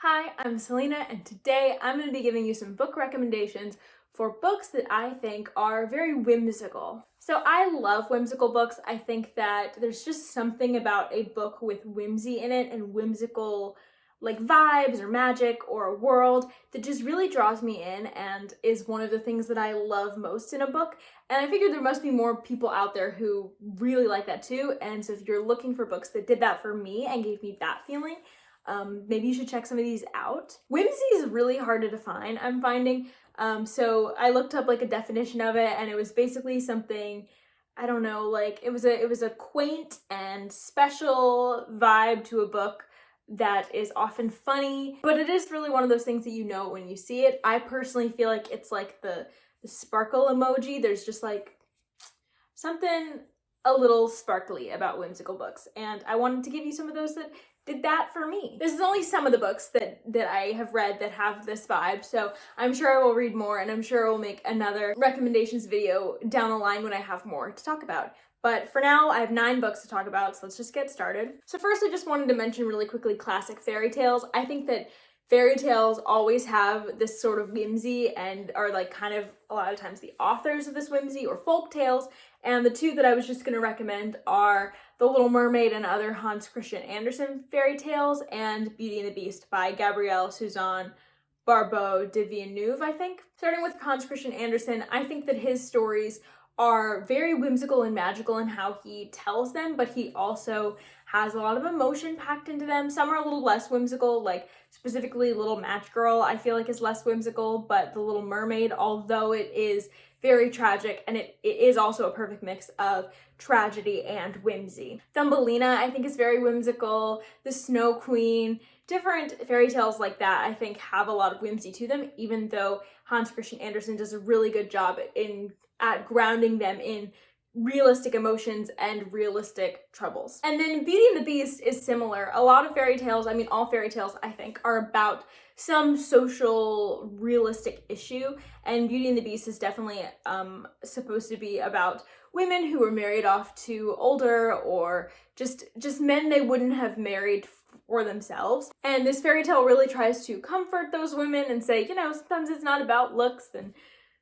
Hi, I'm Selena, and today I'm going to be giving you some book recommendations for books that I think are very whimsical. So I love whimsical books. I think that there's just something about a book with whimsy in it and whimsical like vibes or magic or a world that just really draws me in and is one of the things that I love most in a book. And I figured there must be more people out there who really like that too. And so if you're looking for books that did that for me and gave me that feeling, maybe you should check some of these out. Whimsy is really hard to define, I'm finding. So I looked up like a definition of it, and it was basically something, I don't know, like it was a quaint and special vibe to a book that is often funny, but it is really one of those things that you know when you see it. I personally feel like it's like the sparkle emoji. There's just like something a little sparkly about whimsical books, and I wanted to give you some of those that did that for me. This is only some of the books that I have read that have this vibe, so I'm sure I will read more, and I'm sure I will make another recommendations video down the line when I have more to talk about. But for now, I have 9 books to talk about, so let's just get started. So first, I just wanted to mention really quickly classic fairy tales. I think that fairy tales always have this sort of whimsy and are like kind of a lot of times the authors of this whimsy, or folk tales. And the 2 that I was just going to recommend are The Little Mermaid and Other Hans Christian Andersen Fairy Tales and Beauty and the Beast by Gabrielle Suzanne Barbeau de Villeneuve, I think. Starting with Hans Christian Andersen, I think that his stories are very whimsical and magical in how he tells them, but he also has a lot of emotion packed into them. Some are a little less whimsical, like specifically Little Match Girl, I feel like is less whimsical, but The Little Mermaid, although it is very tragic, and it is also a perfect mix of tragedy and whimsy. Thumbelina, I think, is very whimsical. The Snow Queen, different fairy tales like that, I think, have a lot of whimsy to them, even though Hans Christian Andersen does a really good job at grounding them in realistic emotions and realistic troubles. And then Beauty and the Beast is similar. A lot of fairy tales, I mean all fairy tales, I think, are about some social realistic issue, and Beauty and the Beast is definitely supposed to be about women who were married off to older or just men they wouldn't have married for themselves. And this fairy tale really tries to comfort those women and say, you know, sometimes it's not about looks, and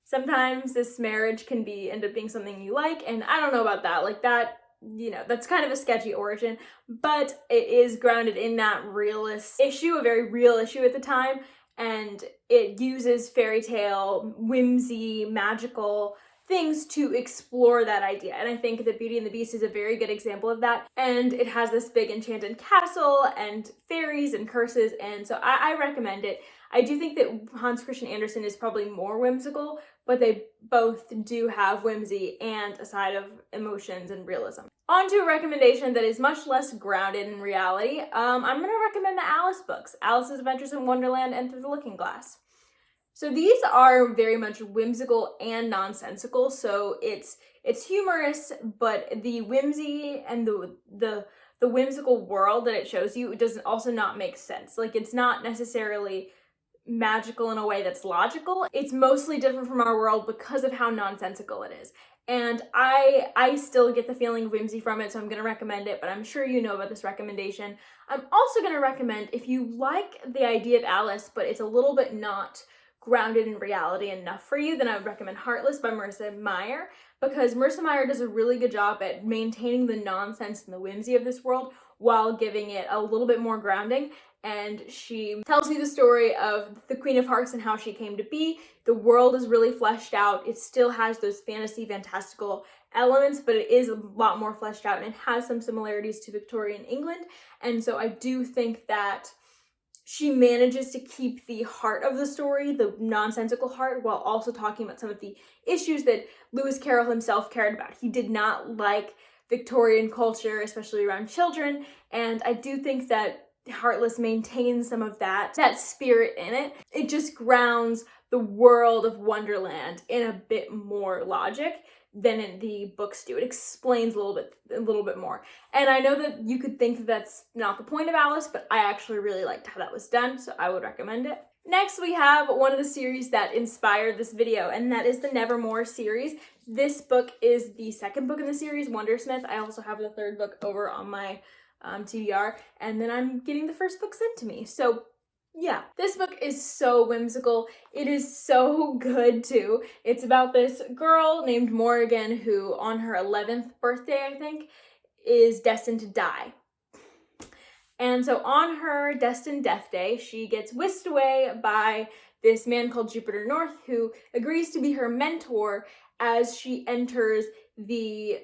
sometimes this marriage can end up being something you like. And I don't know about that. Like that, you know, that's kind of a sketchy origin, but it is grounded in that realist issue, a very real issue at the time. And it uses fairy tale, whimsy, magical things to explore that idea. And I think that Beauty and the Beast is a very good example of that. And it has this big enchanted castle and fairies and curses. And so I recommend it. I do think that Hans Christian Andersen is probably more whimsical, but they both do have whimsy and a side of emotions and realism. On to a recommendation that is much less grounded in reality. I'm going to recommend the Alice books, Alice's Adventures in Wonderland and Through the Looking Glass. So these are very much whimsical and nonsensical, so it's humorous, but the whimsy and the whimsical world that it shows you does also not make sense. Like, it's not necessarily magical in a way that's logical. It's mostly different from our world because of how nonsensical it is. And I still get the feeling of whimsy from it, so I'm going to recommend it, but I'm sure you know about this recommendation. I'm also going to recommend, if you like the idea of Alice, but it's a little bit not grounded in reality enough for you, then I would recommend Heartless by Marissa Meyer, because Marissa Meyer does a really good job at maintaining the nonsense and the whimsy of this world while giving it a little bit more grounding. And she tells you the story of the Queen of Hearts and how she came to be. The world is really fleshed out. It still has those fantasy, fantastical elements, but it is a lot more fleshed out, and it has some similarities to Victorian England. And so I do think that she manages to keep the heart of the story, the nonsensical heart, while also talking about some of the issues that Lewis Carroll himself cared about. He did not like Victorian culture, especially around children, and I do think that Heartless maintains some of that spirit in it. It just grounds the world of Wonderland in a bit more logic than in the books do. It explains a little bit more. And I know that you could think that's not the point of Alice, but I actually really liked how that was done, so I would recommend it. Next, we have one of the series that inspired this video, and that is the Nevermoor series. This book is the second book in the series, Wondersmith. I also have the third book over on my TBR, and then I'm getting the first book sent to me. So Yeah, this book is so whimsical. It is so good too. It's about this girl named Morrigan who, on her 11th birthday, I think, is destined to die. And so on her destined death day, she gets whisked away by this man called Jupiter North, who agrees to be her mentor as she enters the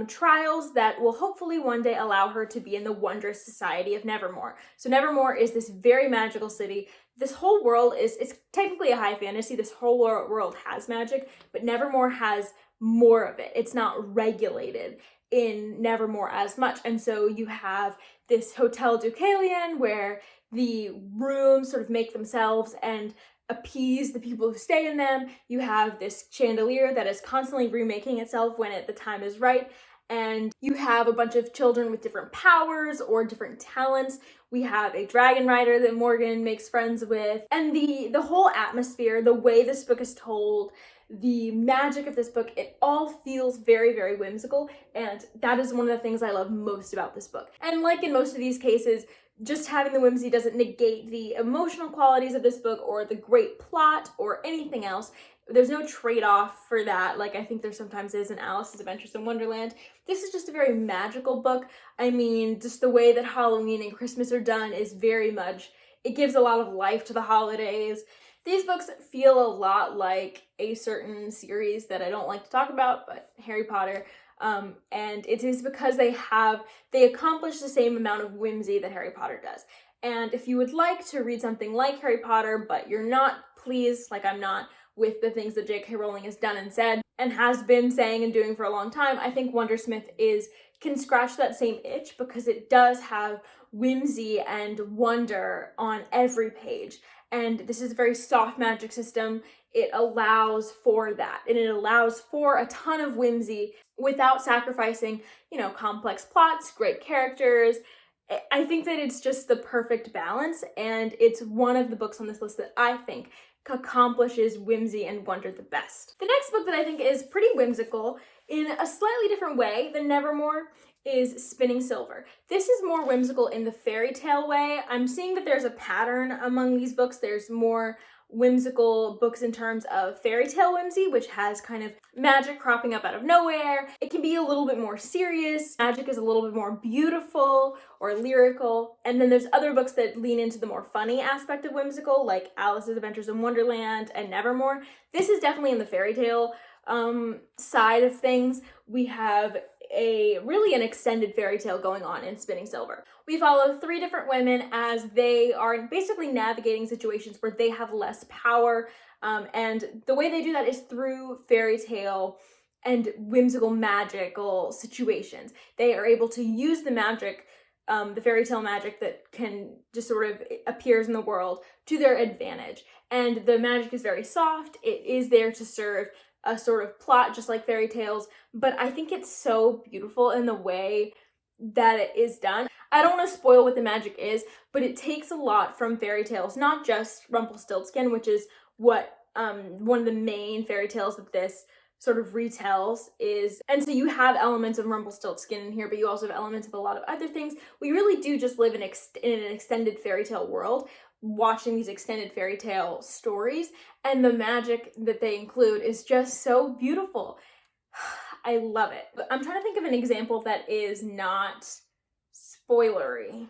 trials that will hopefully one day allow her to be in the wondrous society of Nevermoor. So Nevermoor is this very magical city. This whole world it's technically a high fantasy. This whole world has magic, but Nevermoor has more of it. It's not regulated in Nevermoor as much. And so you have this Hotel Deucalion where the rooms sort of make themselves and appease the people who stay in them. You have this chandelier that is constantly remaking itself when the time is right. And you have a bunch of children with different powers or different talents. We have a dragon rider that Morgan makes friends with. And the whole atmosphere, the way this book is told, the magic of this book, it all feels very, very whimsical, and that is one of the things I love most about this book. And like in most of these cases, just having the whimsy doesn't negate the emotional qualities of this book or the great plot or anything else. There's no trade-off for that, like I think there sometimes is in Alice's Adventures in Wonderland. This is just a very magical book. I mean, just the way that Halloween and Christmas are done is very much, it gives a lot of life to the holidays. These books feel a lot like a certain series that I don't like to talk about, but Harry Potter. And it is because they accomplish the same amount of whimsy that Harry Potter does. And if you would like to read something like Harry Potter, but you're not pleased, like I'm not, with the things that J.K. Rowling has done and said, and has been saying and doing for a long time, I think Wondersmith can scratch that same itch because it does have whimsy and wonder on every page. And this is a very soft magic system. It allows for that, and it allows for a ton of whimsy without sacrificing, complex plots, great characters. I think that it's just the perfect balance, and it's one of the books on this list that I think accomplishes whimsy and wonder the best. The next book that I think is pretty whimsical in a slightly different way than Nevermoor is Spinning Silver. This is more whimsical in the fairy tale way. I'm seeing that there's a pattern among these books. There's more whimsical books in terms of fairy tale whimsy, which has kind of magic cropping up out of nowhere. It can be a little bit more serious. Magic is a little bit more beautiful or lyrical. And then there's other books that lean into the more funny aspect of whimsical, like Alice's Adventures in Wonderland and Nevermoor. This is definitely in the fairy tale side of things. We have an extended fairy tale going on in Spinning Silver. We follow 3 different women as they are basically navigating situations where they have less power, and the way they do that is through fairy tale and whimsical magical situations. They are able to use the magic, the fairy tale magic that can just sort of appears in the world to their advantage. And the magic is very soft. It is there to serve a sort of plot just like fairy tales, but I think it's so beautiful in the way that it is done. I don't want to spoil what the magic is, but it takes a lot from fairy tales, not just Rumpelstiltskin, which is what one of the main fairy tales that this sort of retells is. And so you have elements of Rumpelstiltskin in here, but you also have elements of a lot of other things. We really do just live in an extended fairy tale world, watching these extended fairy tale stories, and the magic that they include is just so beautiful. I love it. But I'm trying to think of an example that is not spoilery.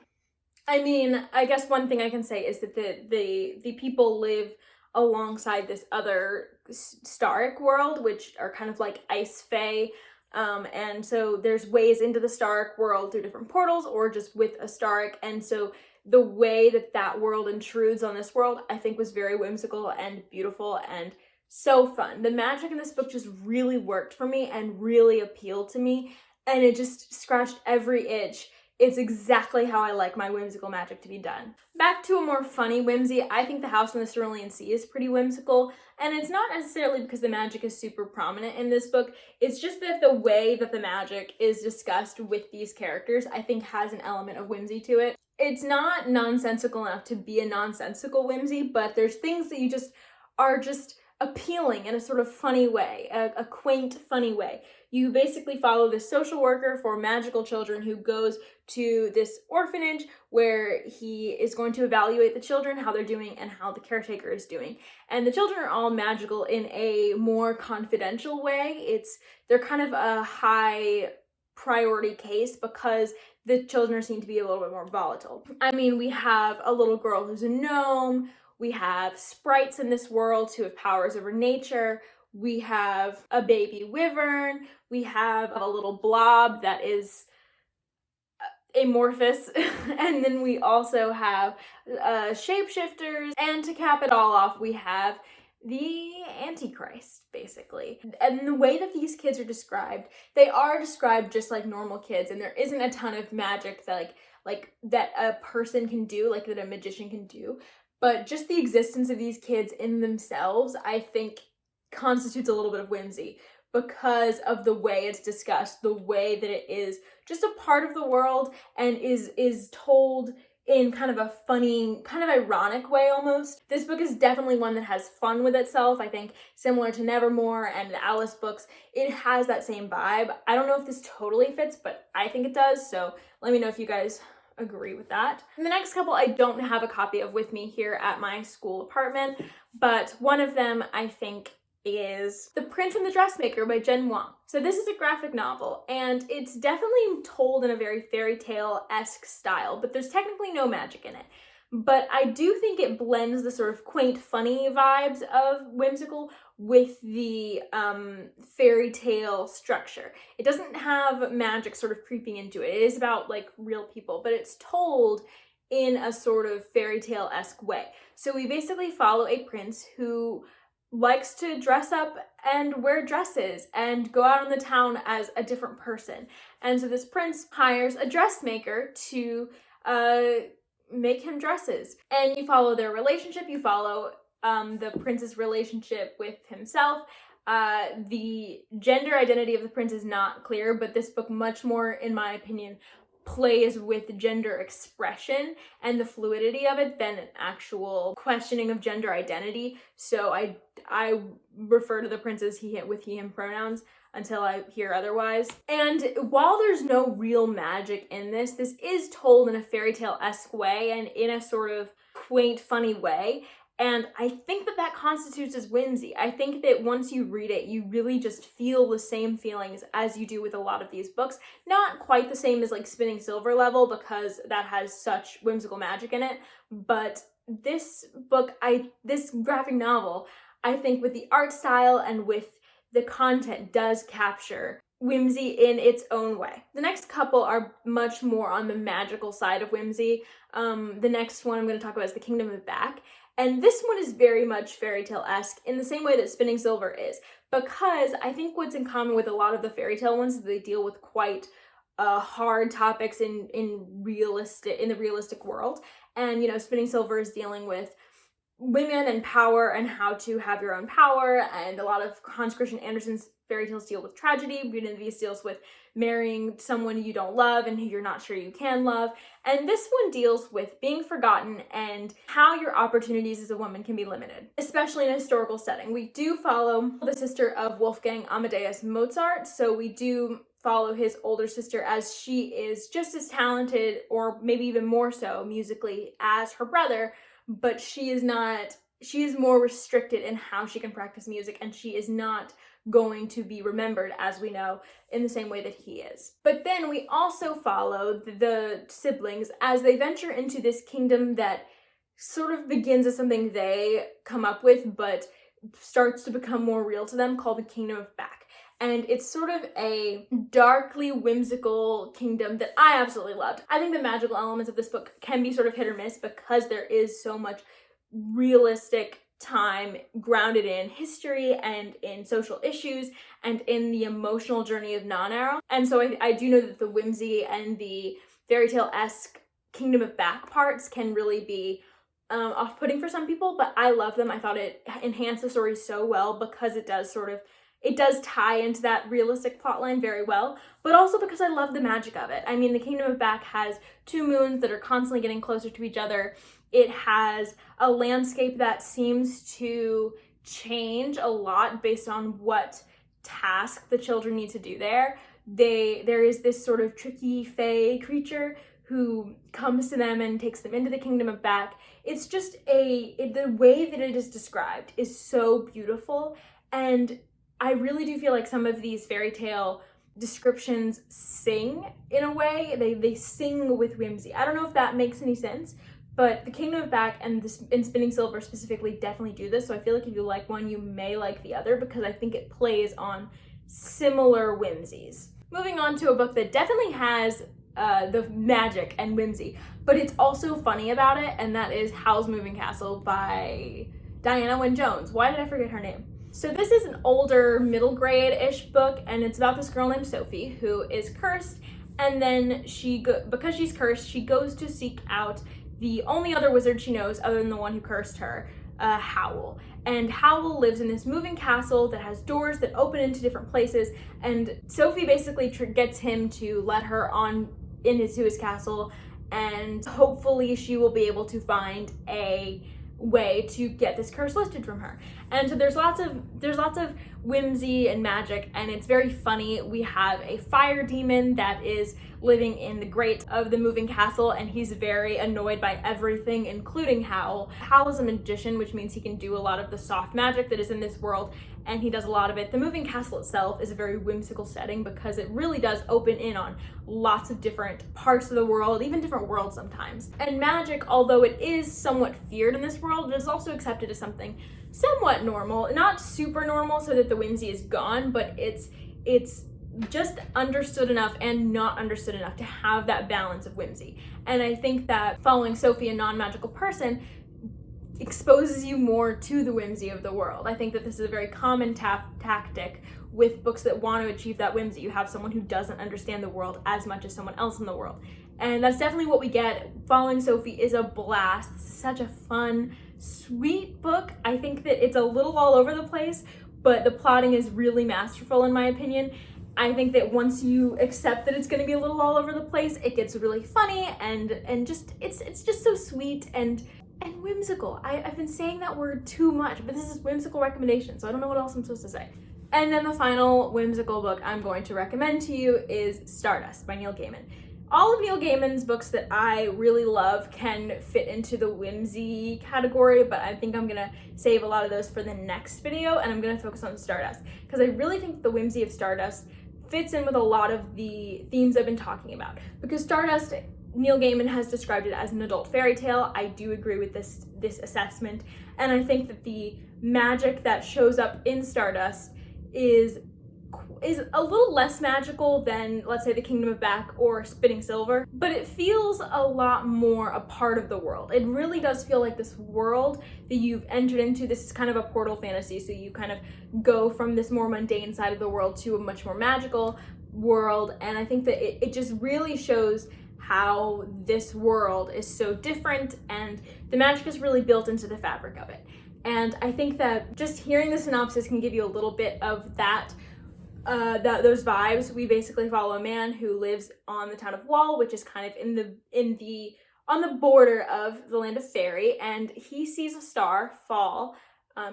I mean, I guess one thing I can say is that the people live alongside this other Staric world, which are kind of like ice fae. And so there's ways into the Staric world through different portals or just with a Staric. And so the way that world intrudes on this world, I think was very whimsical and beautiful and so fun. The magic in this book just really worked for me and really appealed to me, and it just scratched every itch. It's exactly how I like my whimsical magic to be done. Back to a more funny whimsy, I think The House in the Cerulean Sea is pretty whimsical, and it's not necessarily because the magic is super prominent in this book. It's just that the way that the magic is discussed with these characters, I think, has an element of whimsy to it. It's not nonsensical enough to be a nonsensical whimsy, but there's things that are just appealing in a sort of funny way, a quaint, funny way. You basically follow this social worker for magical children who goes to this orphanage where he is going to evaluate the children, how they're doing, and how the caretaker is doing. And the children are all magical in a more confidential way. They're kind of a high priority case because the children seem to be a little bit more volatile. I mean, we have a little girl who's a gnome. We have sprites in this world who have powers over nature. We have a baby wyvern. We have a little blob that is amorphous. And then we also have shapeshifters. And to cap it all off, we have the Antichrist, basically. And the way that these kids are described, they are described just like normal kids, and there isn't a ton of magic that like that a person can do, like that a magician can do. But just the existence of these kids in themselves, I think, constitutes a little bit of whimsy because of the way it's discussed, the way that it is just a part of the world and is told in kind of a funny, kind of ironic way almost. This book is definitely one that has fun with itself. I think similar to Nevermoor and the Alice books, it has that same vibe. I don't know if this totally fits, but I think it does, so let me know if you guys agree with that. And the next couple I don't have a copy of with me here at my school apartment, but one of them I think is The Prince and the Dressmaker by Jen Wang. So this is a graphic novel, and it's definitely told in a very fairy tale-esque style, but there's technically no magic in it. But I do think it blends the sort of quaint, funny vibes of whimsical with the fairy tale structure. It doesn't have magic sort of creeping into it. It is about like real people, but it's told in a sort of fairy tale-esque way. So we basically follow a prince who likes to dress up and wear dresses and go out in the town as a different person. And so this prince hires a dressmaker to make him dresses. And you follow their relationship, you follow the prince's relationship with himself. The gender identity of the prince is not clear, but this book much more, in my opinion, plays with gender expression and the fluidity of it than an actual questioning of gender identity. So I refer to the prince as he, with he, him pronouns until I hear otherwise. And while there's no real magic in this, this is told in a fairy tale-esque way and in a sort of quaint, funny way. And I think that that constitutes as whimsy. I think that once you read it, you really just feel the same feelings as you do with a lot of these books. Not quite the same as like Spinning Silver level, because that has such whimsical magic in it. But this book, this graphic novel, I think with the art style and with the content does capture whimsy in its own way. The next couple are much more on the magical side of whimsy. The next one I'm going to talk about is The Kingdom of Back. And this one is very much fairy tale-esque in the same way that Spinning Silver is, because I think what's in common with a lot of the fairy tale ones is they deal with quite hard topics in the realistic world. And, you know, Spinning Silver is dealing with women and power and how to have your own power, and a lot of Hans Christian Andersen's fairy tales deal with tragedy. Beauty and the Beast deals with marrying someone you don't love and who you're not sure you can love. And this one deals with being forgotten and how your opportunities as a woman can be limited, especially in a historical setting. We do follow the sister of Wolfgang Amadeus Mozart, so we do follow his older sister as she is just as talented, or maybe even more so musically, as her brother, but she is more restricted in how she can practice music, and she is not going to be remembered, as we know, in the same way that he is. But then we also follow the siblings as they venture into this kingdom that sort of begins as something they come up with, but starts to become more real to them, called the Kingdom of Back. And it's sort of a darkly whimsical kingdom that I absolutely loved. I think the magical elements of this book can be sort of hit or miss because there is so much realistic time grounded in history and in social issues and in the emotional journey of Non-Arrow. And so I do know that the whimsy and the fairy tale-esque Kingdom of Back parts can really be off-putting for some people, but I love them. I thought it enhanced the story so well because it does tie into that realistic plotline very well, but also because I love the magic of it. I mean, the Kingdom of Back has two moons that are constantly getting closer to each other. It has a landscape that seems to change a lot based on what task the children need to do there. There is this sort of tricky fae creature who comes to them and takes them into the kingdom of Back. It's just the way that it is described is so beautiful, and I really do feel like some of these fairy tale descriptions sing in a way. They sing with whimsy. I don't know if that makes any sense, but the Kingdom of Back and Spinning Silver specifically definitely do this. So I feel like if you like one, you may like the other, because I think it plays on similar whimsies. Moving on to a book that definitely has the magic and whimsy, but it's also funny about it, and that is Howl's Moving Castle by Diana Wynne Jones. Why did I forget her name? So this is an older middle grade-ish book, and it's about this girl named Sophie who is cursed, and then because she's cursed, she goes to seek out the only other wizard she knows other than the one who cursed her, Howl. And Howl lives in this moving castle that has doors that open into different places, and Sophie basically gets him to let her on into his castle, and hopefully she will be able to find a way to get this curse lifted from her. And so there's lots of whimsy and magic, and it's very funny. We have a fire demon that is living in the grate of the moving castle, and he's very annoyed by everything, including Howl. Howl is a magician, which means he can do a lot of the soft magic that is in this world, and he does a lot of it. The moving castle itself is a very whimsical setting because it really does open in on lots of different parts of the world, even different worlds sometimes. And magic, although it is somewhat feared in this world, it is also accepted as something somewhat normal, not super normal so that the whimsy is gone, but it's just understood enough and not understood enough to have that balance of whimsy. And I think that following Sophie, a non-magical person, exposes you more to the whimsy of the world. I think that this is a very common tactic with books that want to achieve that whimsy. You have someone who doesn't understand the world as much as someone else in the world. And that's definitely what we get. Following Sophie is a blast. This is such a fun, sweet book. I think that it's a little all over the place, but the plotting is really masterful in my opinion. I think that once you accept that it's going to be a little all over the place, it gets really funny and just it's just so sweet and whimsical. I've been saying that word too much, but this is whimsical recommendation, so I don't know what else I'm supposed to say. And then the final whimsical book I'm going to recommend to you is Stardust by Neil Gaiman. All of Neil Gaiman's books that I really love can fit into the whimsy category, but I think I'm gonna save a lot of those for the next video, and I'm gonna focus on Stardust, because I really think the whimsy of Stardust fits in with a lot of the themes I've been talking about. Because Stardust, Neil Gaiman has described it as an adult fairy tale. I do agree with this assessment, and I think that the magic that shows up in Stardust is a little less magical than, let's say, the Kingdom of Back or Spinning Silver, but it feels a lot more a part of the world. It really does feel like this world that you've entered into. This is kind of a portal fantasy, so you kind of go from this more mundane side of the world to a much more magical world, and I think that it just really shows how this world is so different, and the magic is really built into the fabric of it. And I think that just hearing the synopsis can give you a little bit of those vibes. We basically follow a man who lives on the town of Wall, which is kind of on the border of the land of Fairy, and he sees a star fall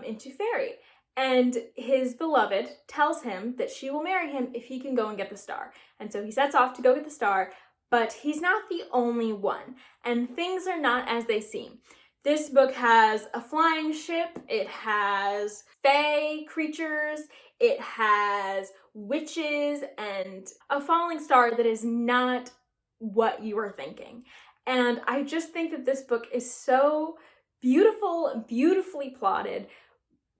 into Fairy. And his beloved tells him that she will marry him if he can go and get the star. And so he sets off to go get the star, but he's not the only one, and things are not as they seem. This book has a flying ship, it has fae creatures, it has witches, and a falling star that is not what you were thinking. And I just think that this book is so beautiful, beautifully plotted.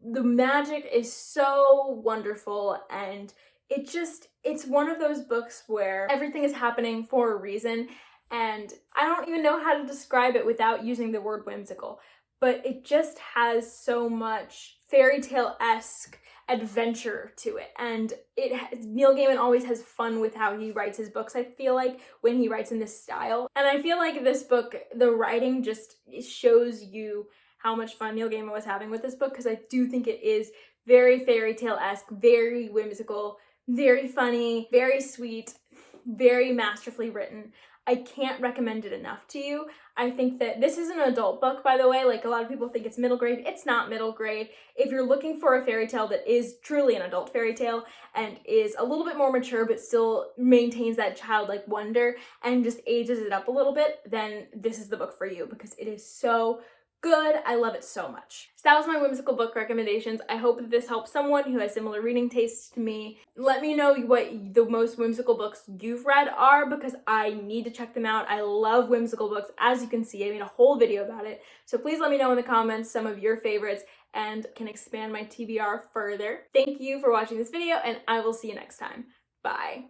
The magic is so wonderful, and it's one of those books where everything is happening for a reason, and I don't even know how to describe it without using the word whimsical, but it just has so much fairy tale-esque adventure to it, and Neil Gaiman always has fun with how he writes his books, I feel like, when he writes in this style. And I feel like this book, the writing just shows you how much fun Neil Gaiman was having with this book, because I do think it is very fairy tale-esque, very whimsical, very funny, very sweet, very masterfully written. I can't recommend it enough to you. I think that this is an adult book, by the way. Like, a lot of people think it's middle grade. It's not middle grade. If you're looking for a fairy tale that is truly an adult fairy tale and is a little bit more mature but still maintains that childlike wonder and just ages it up a little bit, then this is the book for you, because it is so good. I love it so much. So that was my whimsical book recommendations. I hope that this helps someone who has similar reading tastes to me. Let me know what the most whimsical books you've read are, because I need to check them out. I love whimsical books. As you can see, I made a whole video about it. So please let me know in the comments some of your favorites and can expand my TBR further. Thank you for watching this video, and I will see you next time. Bye.